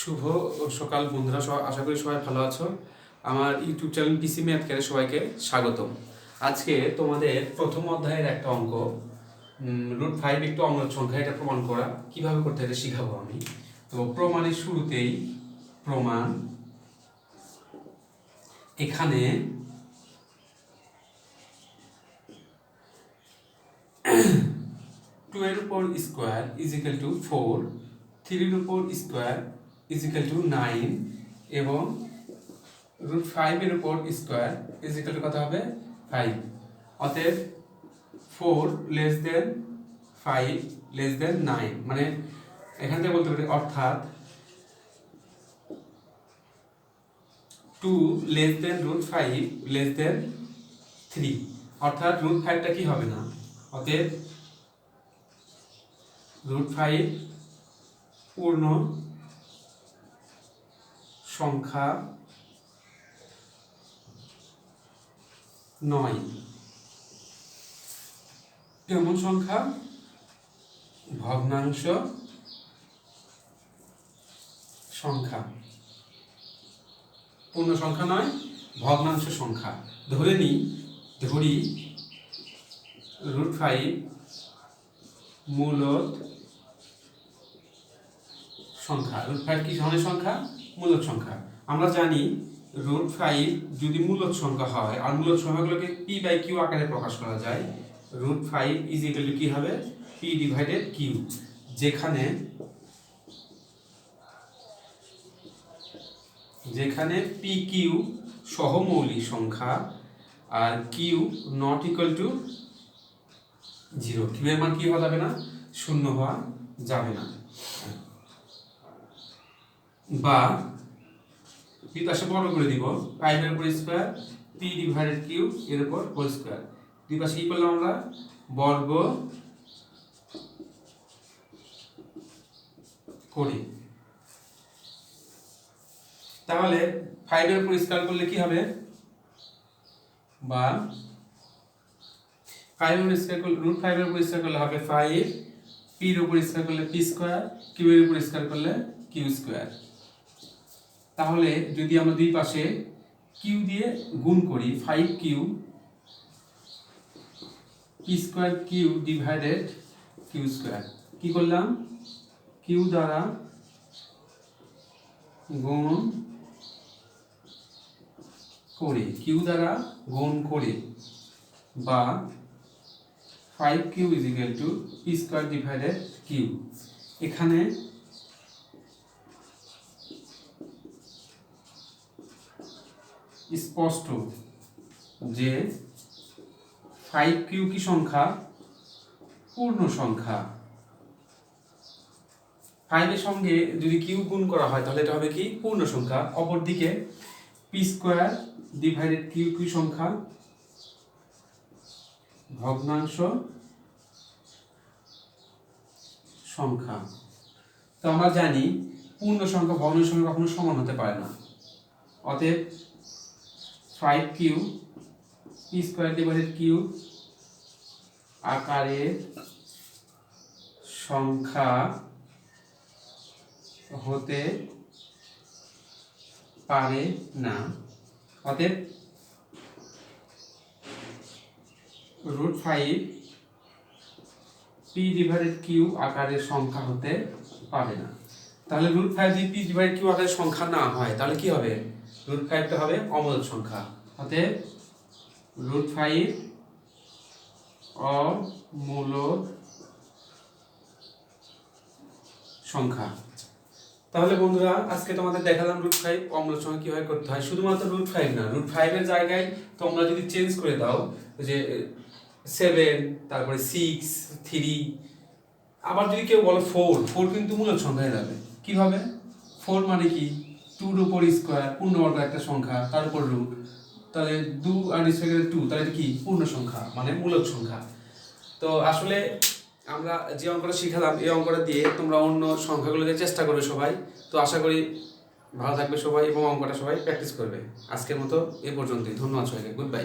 শুভ সকাল বন্ধুরা, আশা করি সবাই ভালো আছো। আমার ইউটিউব চ্যানেল পিসি ম্যাথ ক্যারে সবাইকে স্বাগতম। আজকে তোমাদের প্রথম অধ্যায়ের একটা অঙ্ক √5 একটু অম্লজ সংখ্যা, এটা প্রমাণ করা কিভাবে করতে হয় শিখাবো আমি। তো প্রমাণের শুরুতেই প্রমাণ, এখানে টু এর উপর স্কোয়ার ইজ ইকুয়াল টু 4, 3 এর উপর স্কোয়ার ইজ ইকুয়াল টু 9 এবং √5 এর উপর স্কোয়ার ইজ ইকুয়াল টু কত হবে 5। অতএব 4 লেস দেন 5 লেস দেন 9, মানে এখান থেকে বলতে পারি অর্থাৎ 2 লেস দেন √5 লেস দেন 3, অর্থাৎ √5টা কি হবে না। অতএব √5 পূর্ণ সংখ্যা নয়। কেমন সংখ্যা? ভগ্নাংশ সংখ্যা। পূর্ণ সংখ্যা নয়, ভগ্নাংশ সংখ্যা। ধরি √5 মূলদ সংখ্যা। √5 কি ধরনের সংখ্যা? মূলদ সংখ্যা। আমরা জানি √5 যদি মূলদ সংখ্যা হয়, আর মূলদ সংখ্যাগুলোকে p/q আকারে প্রকাশ করা যায়, √5 ইজ ইকুয়াল টু কি হবে? p/q, যেখানে pq সহমৌলিক সংখ্যা আর q not equal to 0। q এর মান কি হওয়া যাবে না? শূন্য হওয়া যাবে না। বা পি পাশে বড় করে দিব, 5 এর উপর স্কয়ার p/q এর উপর হোল স্কয়ার। দুই পাশে কি করলাম আমরা? বর্গ করি। তাহলে 5 এর উপর স্কয়ার করলে কি হবে? বা 5 এর উপর স্কয়ার করলে √5 এর উপর স্কয়ার করলে হবে 5, p এর উপর স্কয়ার করলে p স্কয়ার, q এর উপর স্কয়ার করলে q স্কয়ার। তাহলে যদি আমরা দুই পাশে q দিয়ে গুণ করি, 5q p square q divided q square, কি করলাম? q দ্বারা গুণ করে, বা 5q is equal to p square divided q। এখানে স্পষ্ট যে 5q কি সংখ্যা? পূর্ণ সংখ্যা। 5 এর সঙ্গে যদি q গুণ করা হয় তাহলে এটা হবে কি? পূর্ণ সংখ্যা। অপরদিকে p স্কয়ার ডিভাইডেড q কি সংখ্যা? ভগ্নাংশ সংখ্যা। তো আমরা জানি পূর্ণ সংখ্যা ভগ্নাংশ সংখ্যা কখনো সমান হতে পারে না। অতএব 5q p square divided q আকারের সংখ্যা হতে পারে না। অতএব √5 p/q আকারের সংখ্যা হতে পারে না। তাহলে √5 যদি p/q আকারের সংখ্যা না হয় তাহলে কি হবে? √5টা হবে অমূলদ সংখ্যা। অতএব √5 অমূলদ সংখ্যা। তাহলে বন্ধুরা, আজকে তোমাদের দেখালাম √5 অম্লজ সংখ্যা কিভাবে করতে হয়। শুধুমাত্র √5 না, √5 এর জায়গায় তোমরা যদি চেঞ্জ করে দাও, যে 7, তারপরে 6, 3, আবার যদি কেউ বলো 4 কিন্তু মূলদ সংখ্যা হয়ে যাবে। কিভাবে? 4 মানে কি? 2 এর উপর স্কয়ার, পূর্ণবর্গ একটা সংখ্যা, তার উপর রুট, তাহলে 2 আর স্কয়ার 2, তাহলে এটা কি? পূর্ণ সংখ্যা, মানে মূলদ সংখ্যা। তো আসলে আমরা যে অঙ্কটা শিখালাম, এই অঙ্কটা দিয়ে তোমরা অন্য সংখ্যাগুলোকে চেষ্টা করবে সবাই। তো আশা করি ভালো থাকবে সবাই এবং অঙ্কটা সবাই প্র্যাকটিস করবে। আজকের মতো এ পর্যন্তই। ধন্যবাদ সবাইকে। Good bye.